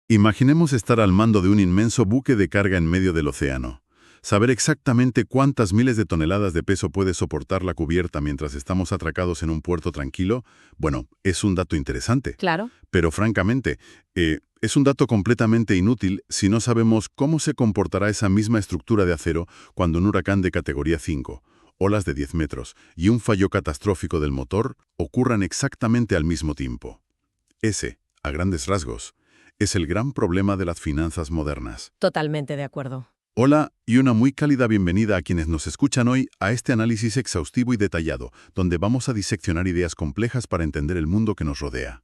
Imaginemos estar al mando de un inmenso buque de carga en medio del océano. Saber exactamente cuántas miles de toneladas de peso puede soportar la cubierta mientras estamos atracados en un puerto tranquilo, bueno, es un dato interesante. Claro. Pero francamente, es un dato completamente inútil si no sabemos cómo se comportará esa misma estructura de acero cuando un huracán de categoría 5, olas de 10 metros y un fallo catastrófico del motor ocurran exactamente al mismo tiempo. Ese, a grandes rasgos, es el gran problema de las finanzas modernas. Totalmente de acuerdo. Hola y una muy cálida bienvenida a quienes nos escuchan hoy a este análisis exhaustivo y detallado, donde vamos a diseccionar ideas complejas para entender el mundo que nos rodea.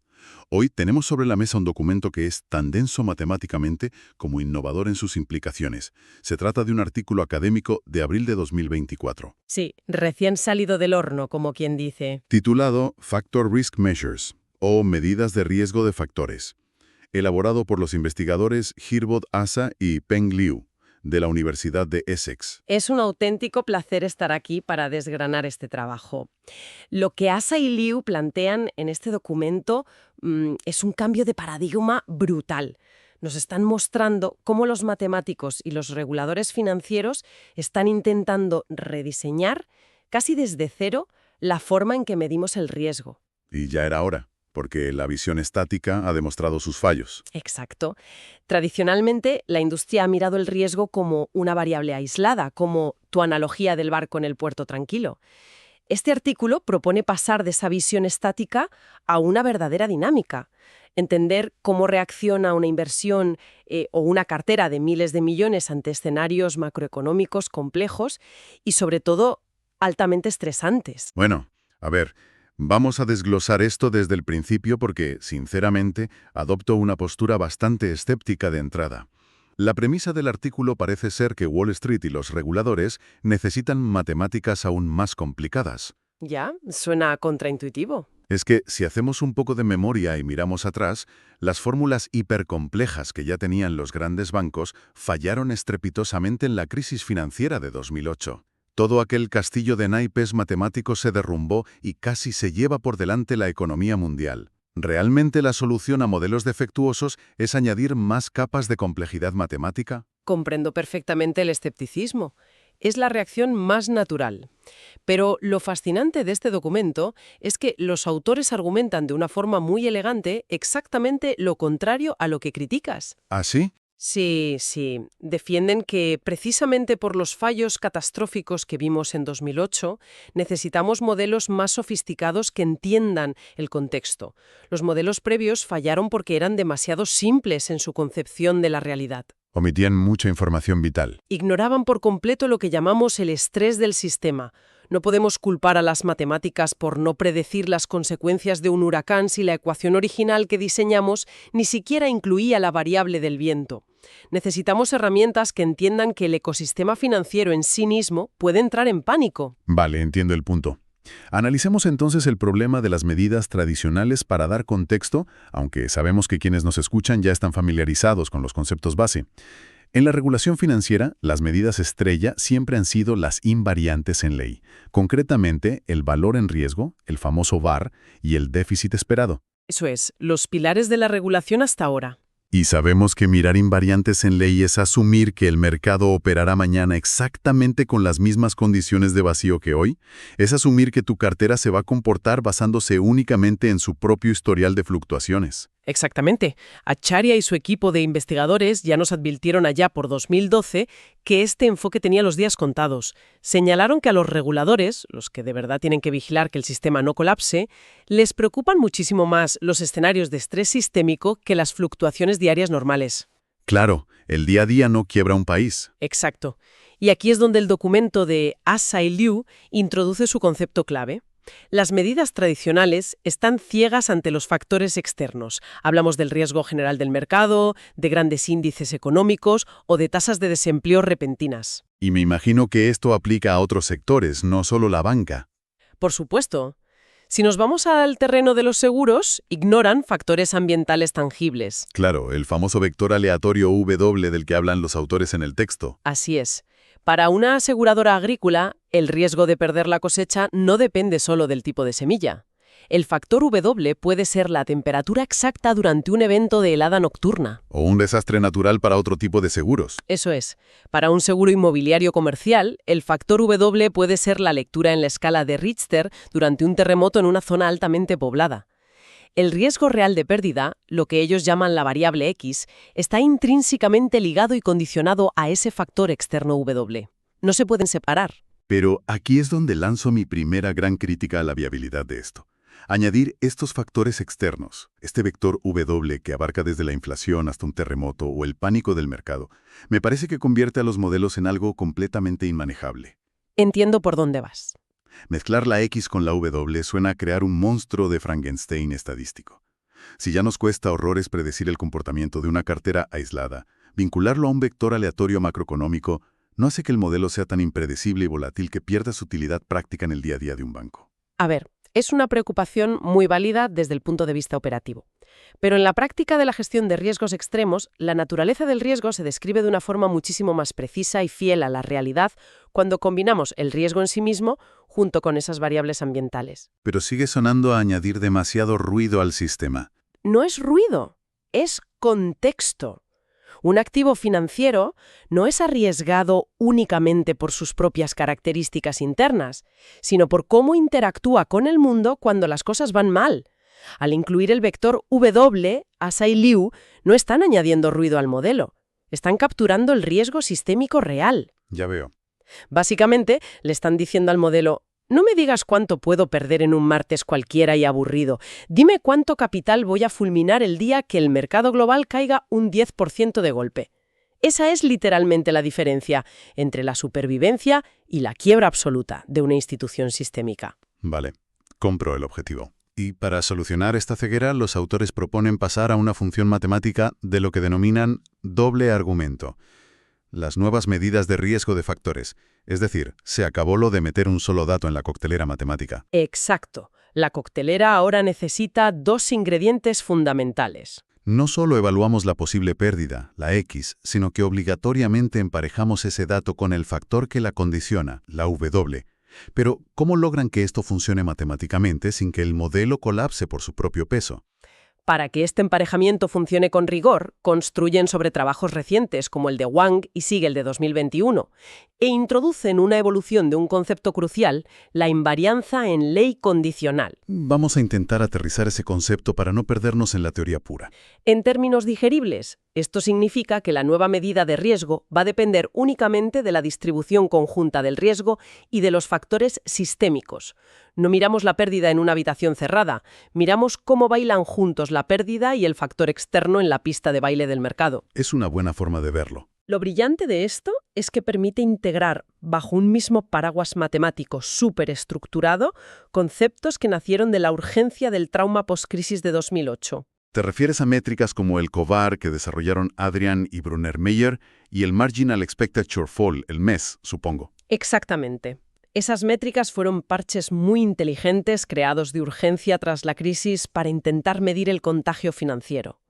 Hoy tenemos sobre la mesa un documento que es tan denso matemáticamente como innovador en sus implicaciones. Se trata de un artículo académico de abril de 2024. Sí, recién salido del horno, como quien dice. Titulado Factor Risk Measures, o Medidas de Riesgo de Factores. Elaborado por los investigadores Hirbod Asa y Peng Liu, de la Universidad de Essex. Es un auténtico placer estar aquí para desgranar este trabajo. Lo que Asa y Liu plantean en este documento es un cambio de paradigma brutal. Nos están mostrando cómo los matemáticos y los reguladores financieros están intentando rediseñar, casi desde cero, la forma en que medimos el riesgo. Y ya era hora, porque la visión estática ha demostrado sus fallos. Exacto. Tradicionalmente, la industria ha mirado el riesgo como una variable aislada, como tu analogía del barco en el puerto tranquilo. Este artículo propone pasar de esa visión estática a una verdadera dinámica. Entender cómo reacciona una inversión o una cartera de miles de millones ante escenarios macroeconómicos complejos y, sobre todo, altamente estresantes. Bueno, a ver, vamos a desglosar esto desde el principio porque, sinceramente, adopto una postura bastante escéptica de entrada. La premisa del artículo parece ser que Wall Street y los reguladores necesitan matemáticas aún más complicadas. Ya, suena contraintuitivo. Es que, si hacemos un poco de memoria y miramos atrás, las fórmulas hipercomplejas que ya tenían los grandes bancos fallaron estrepitosamente en la crisis financiera de 2008. Todo aquel castillo de naipes matemáticos se derrumbó y casi se lleva por delante la economía mundial. ¿Realmente la solución a modelos defectuosos es añadir más capas de complejidad matemática? Comprendo perfectamente el escepticismo. Es la reacción más natural. Pero lo fascinante de este documento es que los autores argumentan de una forma muy elegante exactamente lo contrario a lo que criticas. ¿Ah, sí? Sí. Defienden que precisamente por los fallos catastróficos que vimos en 2008, necesitamos modelos más sofisticados que entiendan el contexto. Los modelos previos fallaron porque eran demasiado simples en su concepción de la realidad. Omitían mucha información vital. Ignoraban por completo lo que llamamos el estrés del sistema. No podemos culpar a las matemáticas por no predecir las consecuencias de un huracán si la ecuación original que diseñamos ni siquiera incluía la variable del viento. Necesitamos herramientas que entiendan que el ecosistema financiero en sí mismo puede entrar en pánico. Vale, entiendo el punto. Analicemos entonces el problema de las medidas tradicionales para dar contexto, aunque sabemos que quienes nos escuchan ya están familiarizados con los conceptos base. En la regulación financiera, las medidas estrella siempre han sido las invariantes en ley, concretamente el valor en riesgo, el famoso VaR, y el déficit esperado. Eso es, los pilares de la regulación hasta ahora. Y sabemos que mirar invariantes en ley es asumir que el mercado operará mañana exactamente con las mismas condiciones de vacío que hoy. Es asumir que tu cartera se va a comportar basándose únicamente en su propio historial de fluctuaciones. Exactamente. Acharya y su equipo de investigadores ya nos advirtieron allá por 2012 que este enfoque tenía los días contados. Señalaron que a los reguladores, los que de verdad tienen que vigilar que el sistema no colapse, les preocupan muchísimo más los escenarios de estrés sistémico que las fluctuaciones diarias normales. Claro, el día a día no quiebra un país. Exacto. Y aquí es donde el documento de Asa y Liu introduce su concepto clave. Las medidas tradicionales están ciegas ante los factores externos. Hablamos del riesgo general del mercado, de grandes índices económicos o de tasas de desempleo repentinas. Y me imagino que esto aplica a otros sectores, no solo la banca. Por supuesto. Si nos vamos al terreno de los seguros, ignoran factores ambientales tangibles. Claro, el famoso vector aleatorio W del que hablan los autores en el texto. Así es. Para una aseguradora agrícola, el riesgo de perder la cosecha no depende solo del tipo de semilla. El factor W puede ser la temperatura exacta durante un evento de helada nocturna. O un desastre natural para otro tipo de seguros. Eso es. Para un seguro inmobiliario comercial, el factor W puede ser la lectura en la escala de Richter durante un terremoto en una zona altamente poblada. El riesgo real de pérdida, lo que ellos llaman la variable X, está intrínsecamente ligado y condicionado a ese factor externo W. No se pueden separar. Pero aquí es donde lanzo mi primera gran crítica a la viabilidad de esto. Añadir estos factores externos, este vector W que abarca desde la inflación hasta un terremoto o el pánico del mercado, me parece que convierte a los modelos en algo completamente inmanejable. Entiendo por dónde vas. Mezclar la X con la W suena a crear un monstruo de Frankenstein estadístico. Si ya nos cuesta horrores predecir el comportamiento de una cartera aislada, vincularlo a un vector aleatorio macroeconómico no hace que el modelo sea tan impredecible y volátil que pierda su utilidad práctica en el día a día de un banco. A ver, es una preocupación muy válida desde el punto de vista operativo. Pero en la práctica de la gestión de riesgos extremos, la naturaleza del riesgo se describe de una forma muchísimo más precisa y fiel a la realidad cuando combinamos el riesgo en sí mismo junto con esas variables ambientales. Pero sigue sonando a añadir demasiado ruido al sistema. No es ruido, es contexto. Un activo financiero no es arriesgado únicamente por sus propias características internas, sino por cómo interactúa con el mundo cuando las cosas van mal. Al incluir el vector W, Asa y Liu no están añadiendo ruido al modelo, están capturando el riesgo sistémico real. Ya veo. Básicamente, le están diciendo al modelo: no me digas cuánto puedo perder en un martes cualquiera y aburrido. Dime cuánto capital voy a fulminar el día que el mercado global caiga un 10% de golpe. Esa es literalmente la diferencia entre la supervivencia y la quiebra absoluta de una institución sistémica. Vale, compro el objetivo. Y para solucionar esta ceguera, los autores proponen pasar a una función matemática de lo que denominan doble argumento. Las nuevas medidas de riesgo de factores. Es decir, se acabó lo de meter un solo dato en la coctelera matemática. Exacto. La coctelera ahora necesita dos ingredientes fundamentales. No solo evaluamos la posible pérdida, la X, sino que obligatoriamente emparejamos ese dato con el factor que la condiciona, la W. Pero, ¿cómo logran que esto funcione matemáticamente sin que el modelo colapse por su propio peso? Para que este emparejamiento funcione con rigor, construyen sobre trabajos recientes como el de Wang y Siegel de 2021 e introducen una evolución de un concepto crucial, la invarianza en ley condicional. Vamos a intentar aterrizar ese concepto para no perdernos en la teoría pura. En términos digeribles, esto significa que la nueva medida de riesgo va a depender únicamente de la distribución conjunta del riesgo y de los factores sistémicos. No miramos la pérdida en una habitación cerrada, miramos cómo bailan juntos la pérdida y el factor externo en la pista de baile del mercado. Es una buena forma de verlo. Lo brillante de esto es que permite integrar bajo un mismo paraguas matemático superestructurado conceptos que nacieron de la urgencia del trauma postcrisis de 2008. ¿Te refieres a métricas como el COVAR que desarrollaron Adrian y Brunner Meyer y el Marginal Expected Shortfall, el MES, supongo? Exactamente. Esas métricas fueron parches muy inteligentes creados de urgencia tras la crisis para intentar medir el contagio financiero.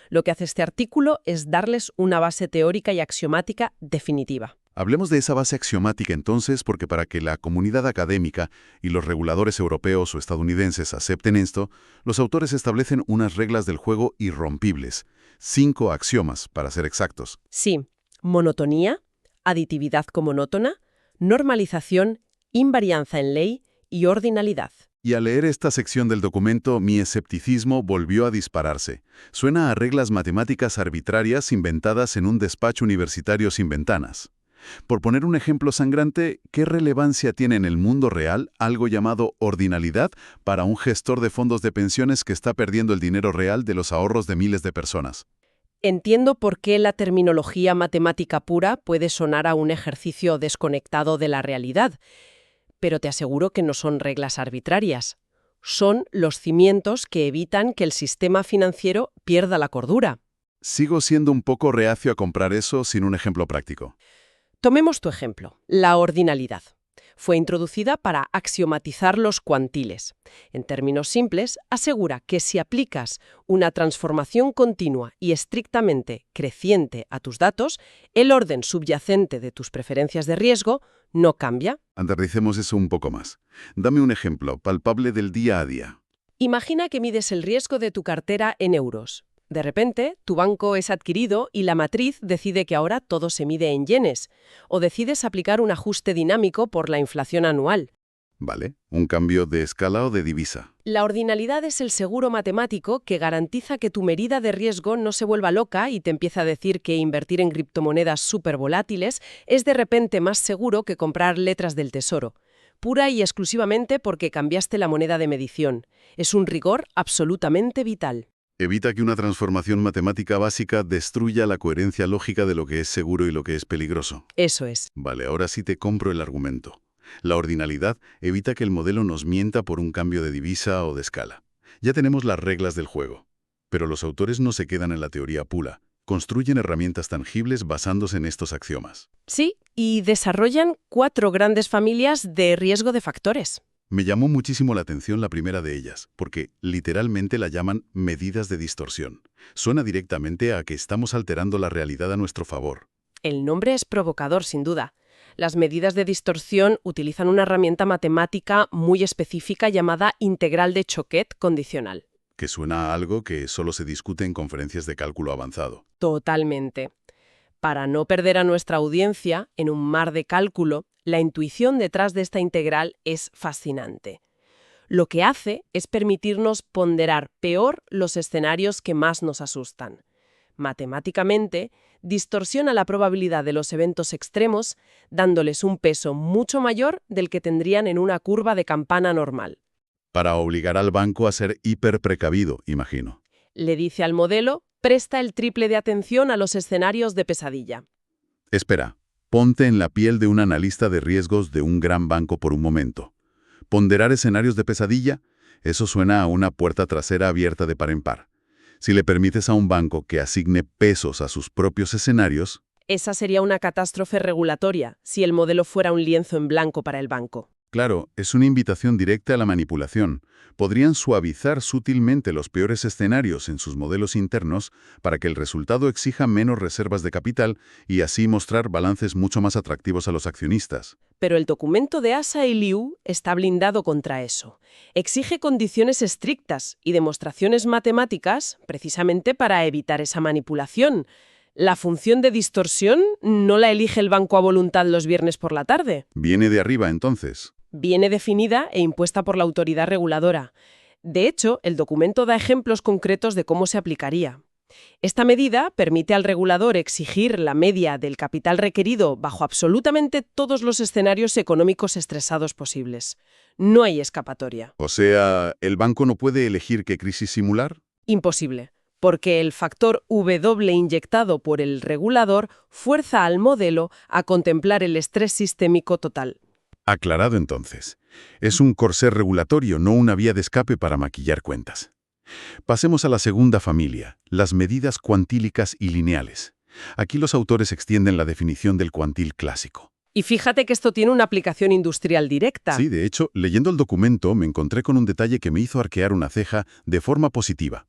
Lo que hace este artículo es darles una base teórica y axiomática definitiva. Hablemos de esa base axiomática entonces, porque para que la comunidad académica y los reguladores europeos o estadounidenses acepten esto, los autores establecen unas reglas del juego irrompibles. 5 axiomas, para ser exactos. Sí, monotonía, aditividad comonótona, normalización, invarianza en ley y ordinalidad. Y al leer esta sección del documento, mi escepticismo volvió a dispararse. Suena a reglas matemáticas arbitrarias inventadas en un despacho universitario sin ventanas. Por poner un ejemplo sangrante, ¿qué relevancia tiene en el mundo real algo llamado ordinalidad para un gestor de fondos de pensiones que está perdiendo el dinero real de los ahorros de miles de personas? Entiendo por qué la terminología matemática pura puede sonar a un ejercicio desconectado de la realidad, pero te aseguro que no son reglas arbitrarias. Son los cimientos que evitan que el sistema financiero pierda la cordura. Sigo siendo un poco reacio a comprar eso sin un ejemplo práctico. Tomemos tu ejemplo, la ordinalidad. Fue introducida para axiomatizar los cuantiles. En términos simples, asegura que si aplicas una transformación continua y estrictamente creciente a tus datos, el orden subyacente de tus preferencias de riesgo no cambia. Aterricemos eso un poco más. Dame un ejemplo palpable del día a día. Imagina que mides el riesgo de tu cartera en euros. De repente, tu banco es adquirido y la matriz decide que ahora todo se mide en yenes, o decides aplicar un ajuste dinámico por la inflación anual. Vale, un cambio de escala o de divisa. La ordinalidad es el seguro matemático que garantiza que tu medida de riesgo no se vuelva loca y te empieza a decir que invertir en criptomonedas súper volátiles es de repente más seguro que comprar letras del tesoro, pura y exclusivamente porque cambiaste la moneda de medición. Es un rigor absolutamente vital. Evita que una transformación matemática básica destruya la coherencia lógica de lo que es seguro y lo que es peligroso. Eso es. Vale, ahora sí te compro el argumento. La ordinalidad evita que el modelo nos mienta por un cambio de divisa o de escala. Ya tenemos las reglas del juego. Pero los autores no se quedan en la teoría pura. Construyen herramientas tangibles basándose en estos axiomas. Sí, y desarrollan 4 grandes familias de riesgo de factores. Me llamó muchísimo la atención la primera de ellas, porque literalmente la llaman medidas de distorsión. Suena directamente a que estamos alterando la realidad a nuestro favor. El nombre es provocador, sin duda. Las medidas de distorsión utilizan una herramienta matemática muy específica llamada integral de Choquet condicional. Que suena a algo que solo se discute en conferencias de cálculo avanzado. Totalmente. Para no perder a nuestra audiencia en un mar de cálculo, la intuición detrás de esta integral es fascinante. Lo que hace es permitirnos ponderar peor los escenarios que más nos asustan. Matemáticamente, distorsiona la probabilidad de los eventos extremos, dándoles un peso mucho mayor del que tendrían en una curva de campana normal. Para obligar al banco a ser hiper precavido, imagino. Le dice al modelo, presta el triple de atención a los escenarios de pesadilla. Espera, ponte en la piel de un analista de riesgos de un gran banco por un momento. Ponderar escenarios de pesadilla, eso suena a una puerta trasera abierta de par en par. Si le permites a un banco que asigne pesos a sus propios escenarios... Esa sería una catástrofe regulatoria, si el modelo fuera un lienzo en blanco para el banco. Claro, es una invitación directa a la manipulación. Podrían suavizar sutilmente los peores escenarios en sus modelos internos para que el resultado exija menos reservas de capital y así mostrar balances mucho más atractivos a los accionistas. Pero el documento de Asa y Liu está blindado contra eso. Exige condiciones estrictas y demostraciones matemáticas precisamente para evitar esa manipulación. La función de distorsión no la elige el banco a voluntad los viernes por la tarde. Viene de arriba, entonces. Viene definida e impuesta por la autoridad reguladora. De hecho, el documento da ejemplos concretos de cómo se aplicaría. Esta medida permite al regulador exigir la media del capital requerido bajo absolutamente todos los escenarios económicos estresados posibles. No hay escapatoria. O sea, ¿el banco no puede elegir qué crisis simular? Imposible, porque el factor W inyectado por el regulador fuerza al modelo a contemplar el estrés sistémico total. Aclarado entonces. Es un corsé regulatorio, no una vía de escape para maquillar cuentas. Pasemos a la segunda familia, las medidas cuantílicas y lineales. Aquí los autores extienden la definición del cuantil clásico. Y fíjate que esto tiene una aplicación industrial directa. Sí, de hecho, leyendo el documento me encontré con un detalle que me hizo arquear una ceja de forma positiva.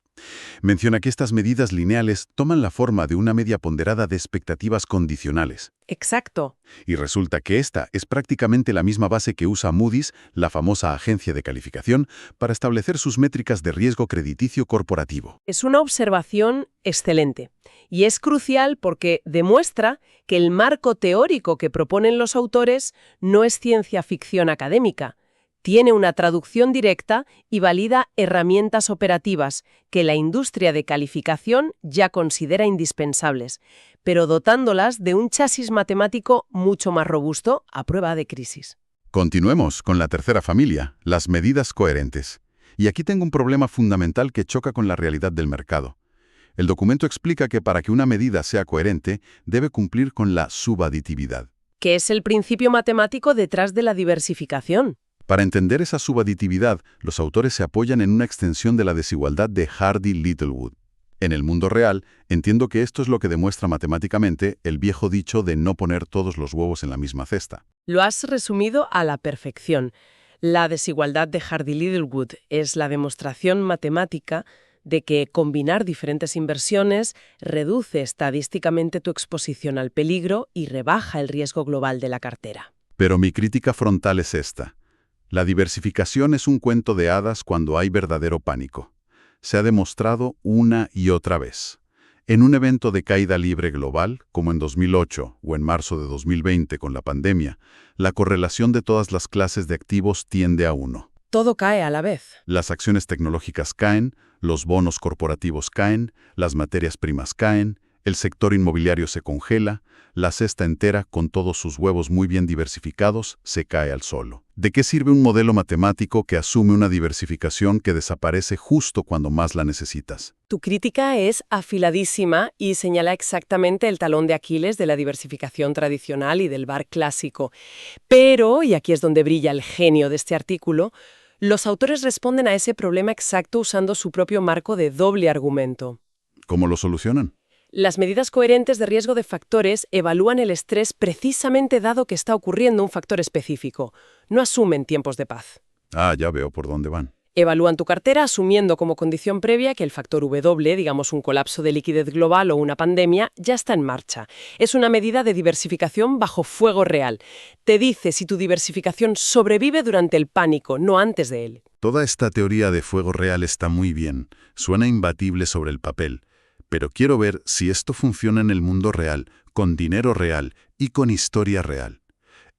Menciona que estas medidas lineales toman la forma de una media ponderada de expectativas condicionales. Exacto. Y resulta que esta es prácticamente la misma base que usa Moody's, la famosa agencia de calificación, para establecer sus métricas de riesgo crediticio corporativo. Es una observación excelente. Y es crucial porque demuestra que el marco teórico que proponen los autores no es ciencia ficción académica. Tiene una traducción directa y valida herramientas operativas que la industria de calificación ya considera indispensables, pero dotándolas de un chasis matemático mucho más robusto a prueba de crisis. Continuemos con la tercera familia, las medidas coherentes. Y aquí tengo un problema fundamental que choca con la realidad del mercado. El documento explica que para que una medida sea coherente, debe cumplir con la subaditividad. Que es el principio matemático detrás de la diversificación. Para entender esa subaditividad, los autores se apoyan en una extensión de la desigualdad de Hardy-Littlewood. En el mundo real, entiendo que esto es lo que demuestra matemáticamente el viejo dicho de no poner todos los huevos en la misma cesta. Lo has resumido a la perfección. La desigualdad de Hardy-Littlewood es la demostración matemática de que combinar diferentes inversiones reduce estadísticamente tu exposición al peligro y rebaja el riesgo global de la cartera. Pero mi crítica frontal es esta. La diversificación es un cuento de hadas cuando hay verdadero pánico. Se ha demostrado una y otra vez. En un evento de caída libre global, como en 2008 o en marzo de 2020 con la pandemia, la correlación de todas las clases de activos tiende a 1. Todo cae a la vez. Las acciones tecnológicas caen, los bonos corporativos caen, las materias primas caen, el sector inmobiliario se congela, la cesta entera, con todos sus huevos muy bien diversificados, se cae al suelo. ¿De qué sirve un modelo matemático que asume una diversificación que desaparece justo cuando más la necesitas? Tu crítica es afiladísima y señala exactamente el talón de Aquiles de la diversificación tradicional y del VaR clásico. Pero, y aquí es donde brilla el genio de este artículo, los autores responden a ese problema exacto usando su propio marco de doble argumento. ¿Cómo lo solucionan? Las medidas coherentes de riesgo de factores evalúan el estrés precisamente dado que está ocurriendo un factor específico. No asumen tiempos de paz. Ah, ya veo por dónde van. Evalúan tu cartera asumiendo como condición previa que el factor W, digamos un colapso de liquidez global o una pandemia, ya está en marcha. Es una medida de diversificación bajo fuego real. Te dice si tu diversificación sobrevive durante el pánico, no antes de él. Toda esta teoría de fuego real está muy bien, suena imbatible sobre el papel, pero quiero ver si esto funciona en el mundo real, con dinero real y con historia real.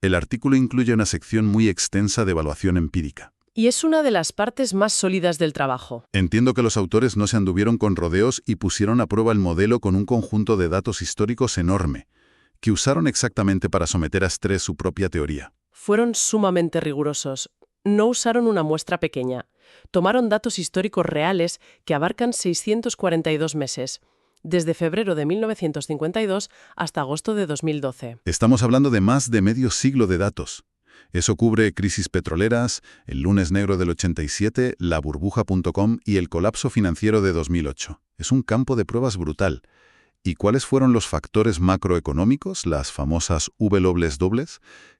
El artículo incluye una sección muy extensa de evaluación empírica. Y es una de las partes más sólidas del trabajo. Entiendo que los autores no se anduvieron con rodeos y pusieron a prueba el modelo con un conjunto de datos históricos enorme, que usaron exactamente para someter a estrés su propia teoría. Fueron sumamente rigurosos. No usaron una muestra pequeña. Tomaron datos históricos reales que abarcan 642 meses, desde febrero de 1952 hasta agosto de 2012. Estamos hablando de más de medio siglo de datos. Eso cubre crisis petroleras, el lunes negro del 87, la burbuja.com y el colapso financiero de 2008. Es un campo de pruebas brutal. ¿Y cuáles fueron los factores macroeconómicos, las famosas W,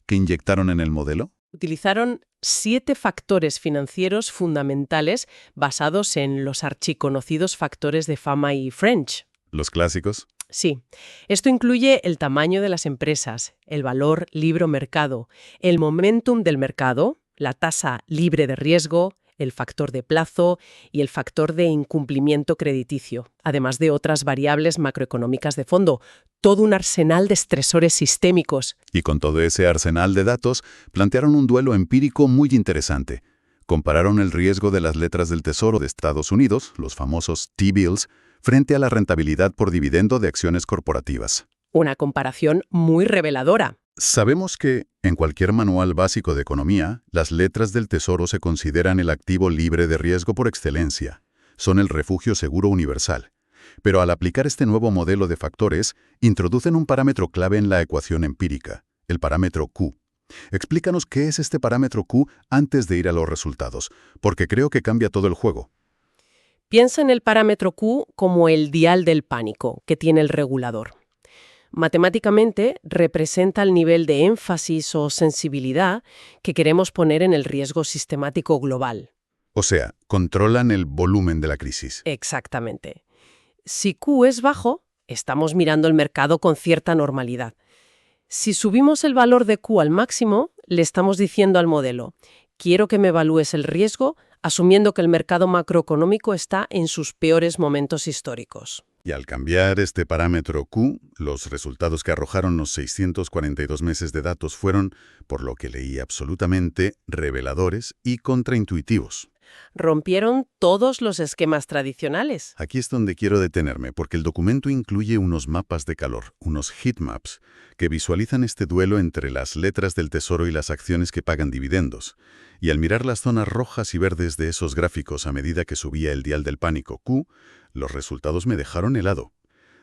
que inyectaron en el modelo? Utilizaron 7 factores financieros fundamentales basados en los archiconocidos factores de Fama y French. ¿Los clásicos? Sí. Esto incluye el tamaño de las empresas, el valor libro-mercado, el momentum del mercado, la tasa libre de riesgo, el factor de plazo y el factor de incumplimiento crediticio, además de otras variables macroeconómicas de fondo. Todo un arsenal de estresores sistémicos. Y con todo ese arsenal de datos, plantearon un duelo empírico muy interesante. Compararon el riesgo de las letras del Tesoro de Estados Unidos, los famosos T-bills, frente a la rentabilidad por dividendo de acciones corporativas. Una comparación muy reveladora. Sabemos que, en cualquier manual básico de economía, las letras del Tesoro se consideran el activo libre de riesgo por excelencia. Son el refugio seguro universal. Pero al aplicar este nuevo modelo de factores, introducen un parámetro clave en la ecuación empírica, el parámetro Q. Explícanos qué es este parámetro Q antes de ir a los resultados, porque creo que cambia todo el juego. Piensa en el parámetro Q como el dial del pánico que tiene el regulador. Matemáticamente representa el nivel de énfasis o sensibilidad que queremos poner en el riesgo sistemático global. O sea, controlan el volumen de la crisis. Exactamente. Si Q es bajo, estamos mirando el mercado con cierta normalidad. Si subimos el valor de Q al máximo, le estamos diciendo al modelo, quiero que me evalúes el riesgo asumiendo que el mercado macroeconómico está en sus peores momentos históricos. Y al cambiar este parámetro Q, los resultados que arrojaron los 642 meses de datos fueron, por lo que leí absolutamente, reveladores y contraintuitivos. Rompieron todos los esquemas tradicionales. Aquí es donde quiero detenerme, porque el documento incluye unos mapas de calor, unos heatmaps, que visualizan este duelo entre las letras del Tesoro y las acciones que pagan dividendos. Y al mirar las zonas rojas y verdes de esos gráficos a medida que subía el dial del pánico Q, los resultados me dejaron helado.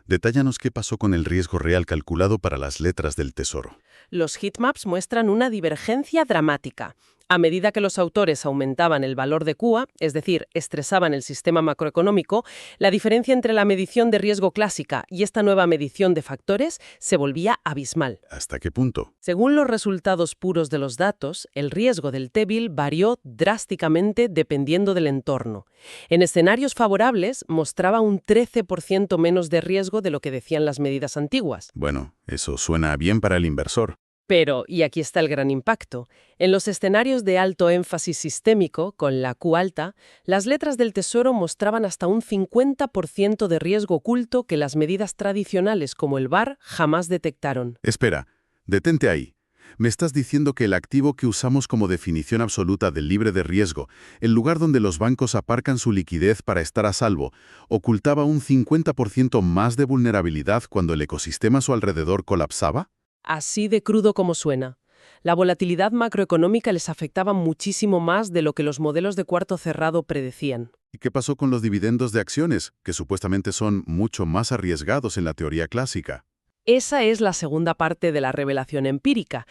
Detállanos qué pasó con el riesgo real calculado para las letras del Tesoro. Los heatmaps muestran una divergencia dramática. A medida que los autores aumentaban el valor de QA, es decir, estresaban el sistema macroeconómico, la diferencia entre la medición de riesgo clásica y esta nueva medición de factores se volvía abismal. ¿Hasta qué punto? Según los resultados puros de los datos, el riesgo del T-bill varió drásticamente dependiendo del entorno. En escenarios favorables mostraba un 13% menos de riesgo de lo que decían las medidas antiguas. Bueno, eso suena bien para el inversor. Pero, y aquí está el gran impacto, en los escenarios de alto énfasis sistémico, con la Q alta, las letras del Tesoro mostraban hasta un 50% de riesgo oculto que las medidas tradicionales como el VaR jamás detectaron. Espera, detente ahí. Me estás diciendo que el activo que usamos como definición absoluta del libre de riesgo, el lugar donde los bancos aparcan su liquidez para estar a salvo, ocultaba un 50% más de vulnerabilidad cuando el ecosistema a su alrededor colapsaba? Así de crudo como suena. La volatilidad macroeconómica les afectaba muchísimo más de lo que los modelos de cuarto cerrado predecían. ¿Y qué pasó con los dividendos de acciones, que supuestamente son mucho más arriesgados en la teoría clásica? Esa es la segunda parte de la revelación empírica.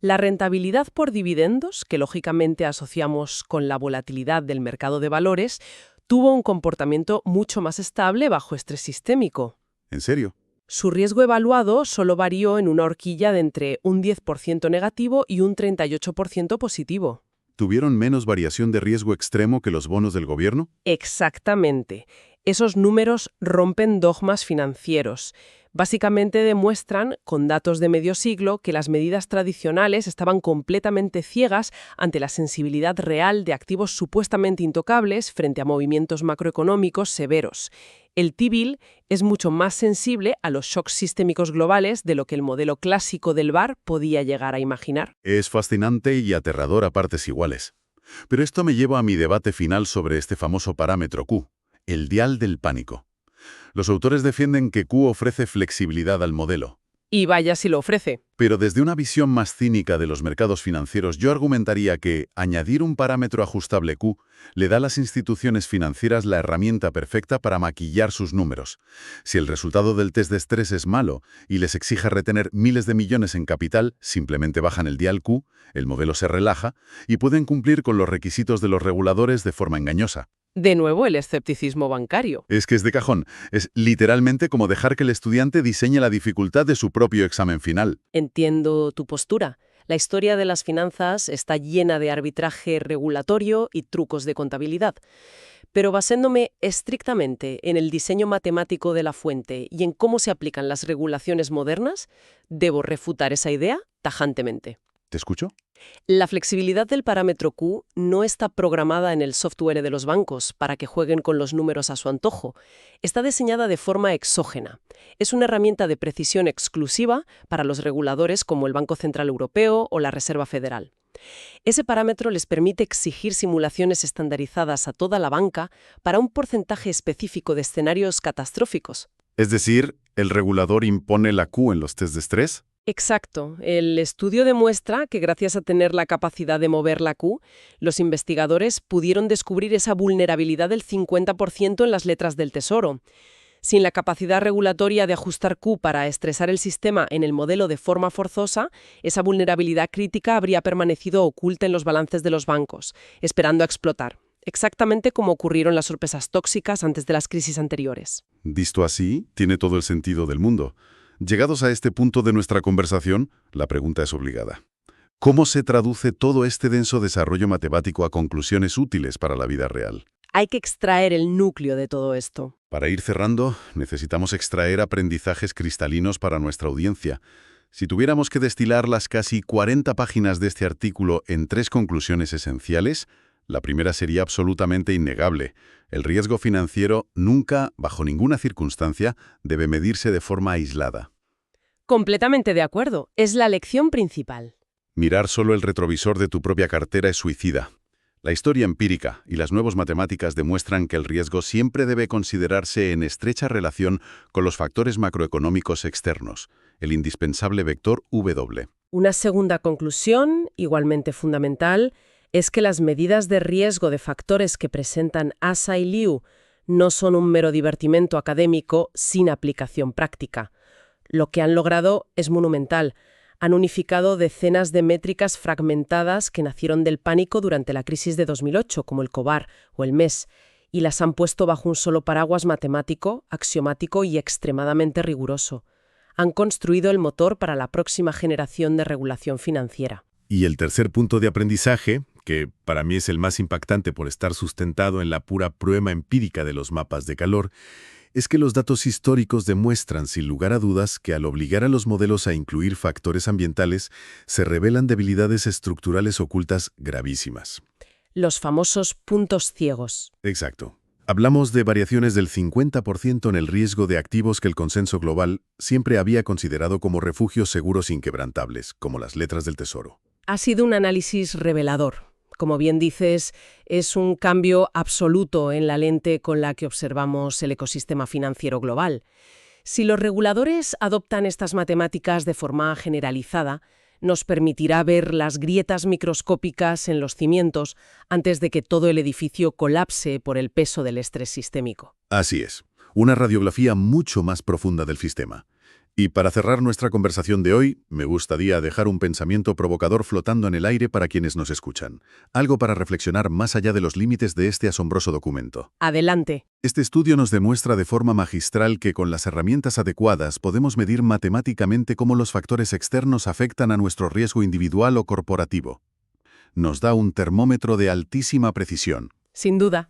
La rentabilidad por dividendos, que lógicamente asociamos con la volatilidad del mercado de valores, tuvo un comportamiento mucho más estable bajo estrés sistémico. ¿En serio? Su riesgo evaluado solo varió en una horquilla de entre un 10% negativo y un 38% positivo. ¿Tuvieron menos variación de riesgo extremo que los bonos del gobierno? Exactamente. Esos números rompen dogmas financieros. Básicamente demuestran, con datos de medio siglo, que las medidas tradicionales estaban completamente ciegas ante la sensibilidad real de activos supuestamente intocables frente a movimientos macroeconómicos severos. El T-bill es mucho más sensible a los shocks sistémicos globales de lo que el modelo clásico del VaR podía llegar a imaginar. Es fascinante y aterrador a partes iguales. Pero esto me lleva a mi debate final sobre este famoso parámetro Q, el dial del pánico. Los autores defienden que Q ofrece flexibilidad al modelo. Y vaya si lo ofrece. Pero desde una visión más cínica de los mercados financieros, yo argumentaría que añadir un parámetro ajustable Q le da a las instituciones financieras la herramienta perfecta para maquillar sus números. Si el resultado del test de estrés es malo y les exige retener miles de millones en capital, simplemente bajan el dial Q, el modelo se relaja y pueden cumplir con los requisitos de los reguladores de forma engañosa. De nuevo, el escepticismo bancario. Es que es de cajón. Es literalmente como dejar que el estudiante diseñe la dificultad de su propio examen final. Entiendo tu postura. La historia de las finanzas está llena de arbitraje regulatorio y trucos de contabilidad. Pero basándome estrictamente en el diseño matemático de la fuente y en cómo se aplican las regulaciones modernas, debo refutar esa idea tajantemente. ¿Te escucho? La flexibilidad del parámetro Q no está programada en el software de los bancos para que jueguen con los números a su antojo. Está diseñada de forma exógena. Es una herramienta de precisión exclusiva para los reguladores como el Banco Central Europeo o la Reserva Federal. Ese parámetro les permite exigir simulaciones estandarizadas a toda la banca para un porcentaje específico de escenarios catastróficos. Es decir, ¿el regulador impone la Q en los test de estrés? Exacto. El estudio demuestra que gracias a tener la capacidad de mover la Q, los investigadores pudieron descubrir esa vulnerabilidad del 50% en las letras del Tesoro. Sin la capacidad regulatoria de ajustar Q para estresar el sistema en el modelo de forma forzosa, esa vulnerabilidad crítica habría permanecido oculta en los balances de los bancos, esperando a explotar. Exactamente como ocurrieron las sorpresas tóxicas antes de las crisis anteriores. Visto así, tiene todo el sentido del mundo. Llegados a este punto de nuestra conversación, la pregunta es obligada. ¿Cómo se traduce todo este denso desarrollo matemático a conclusiones útiles para la vida real? Hay que extraer el núcleo de todo esto. Para ir cerrando, necesitamos extraer aprendizajes cristalinos para nuestra audiencia. Si tuviéramos que destilar las casi 40 páginas de este artículo en 3 conclusiones esenciales, la primera sería absolutamente innegable. El riesgo financiero nunca, bajo ninguna circunstancia, debe medirse de forma aislada. Completamente de acuerdo. Es la lección principal. Mirar solo el retrovisor de tu propia cartera es suicida. La historia empírica y las nuevas matemáticas demuestran que el riesgo siempre debe considerarse en estrecha relación con los factores macroeconómicos externos, el indispensable vector W. Una segunda conclusión, igualmente fundamental, es que las medidas de riesgo de factores que presentan Asa y Liu no son un mero divertimento académico sin aplicación práctica. Lo que han logrado es monumental. Han unificado decenas de métricas fragmentadas que nacieron del pánico durante la crisis de 2008, como el COVAR o el MES, y las han puesto bajo un solo paraguas matemático, axiomático y extremadamente riguroso. Han construido el motor para la próxima generación de regulación financiera. Y el tercer punto de aprendizaje, que para mí es el más impactante por estar sustentado en la pura prueba empírica de los mapas de calor, Es que los datos históricos demuestran, sin lugar a dudas, que al obligar a los modelos a incluir factores ambientales, se revelan debilidades estructurales ocultas gravísimas. Los famosos puntos ciegos. Exacto. Hablamos de variaciones del 50% en el riesgo de activos que el consenso global siempre había considerado como refugios seguros inquebrantables, como las letras del tesoro. Ha sido un análisis revelador. Como bien dices, es un cambio absoluto en la lente con la que observamos el ecosistema financiero global. Si los reguladores adoptan estas matemáticas de forma generalizada, nos permitirá ver las grietas microscópicas en los cimientos antes de que todo el edificio colapse por el peso del estrés sistémico. Así es, una radiografía mucho más profunda del sistema. Y para cerrar nuestra conversación de hoy, me gustaría dejar un pensamiento provocador flotando en el aire para quienes nos escuchan. Algo para reflexionar más allá de los límites de este asombroso documento. Adelante. Este estudio nos demuestra de forma magistral que con las herramientas adecuadas podemos medir matemáticamente cómo los factores externos afectan a nuestro riesgo individual o corporativo. Nos da un termómetro de altísima precisión. Sin duda.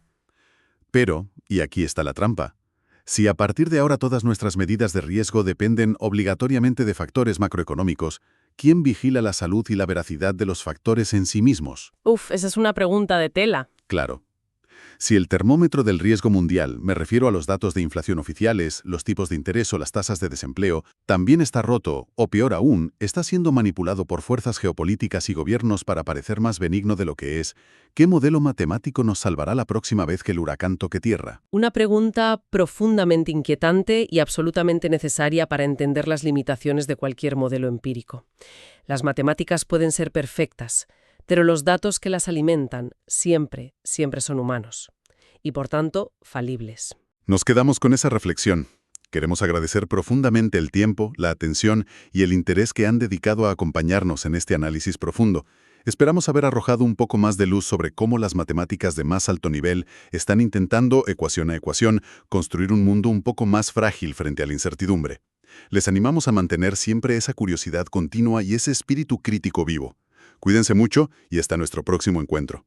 Pero, y aquí está la trampa, si a partir de ahora todas nuestras medidas de riesgo dependen obligatoriamente de factores macroeconómicos, ¿quién vigila la salud y la veracidad de los factores en sí mismos? Esa es una pregunta de tela. Claro. Si el termómetro del riesgo mundial, me refiero a los datos de inflación oficiales, los tipos de interés o las tasas de desempleo, también está roto, o peor aún, está siendo manipulado por fuerzas geopolíticas y gobiernos para parecer más benigno de lo que es, ¿qué modelo matemático nos salvará la próxima vez que el huracán toque tierra? Una pregunta profundamente inquietante y absolutamente necesaria para entender las limitaciones de cualquier modelo empírico. Las matemáticas pueden ser perfectas, pero los datos que las alimentan siempre son humanos y, por tanto, falibles. Nos quedamos con esa reflexión. Queremos agradecer profundamente el tiempo, la atención y el interés que han dedicado a acompañarnos en este análisis profundo. Esperamos haber arrojado un poco más de luz sobre cómo las matemáticas de más alto nivel están intentando, ecuación a ecuación, construir un mundo un poco más frágil frente a la incertidumbre. Les animamos a mantener siempre esa curiosidad continua y ese espíritu crítico vivo. Cuídense mucho y hasta nuestro próximo encuentro.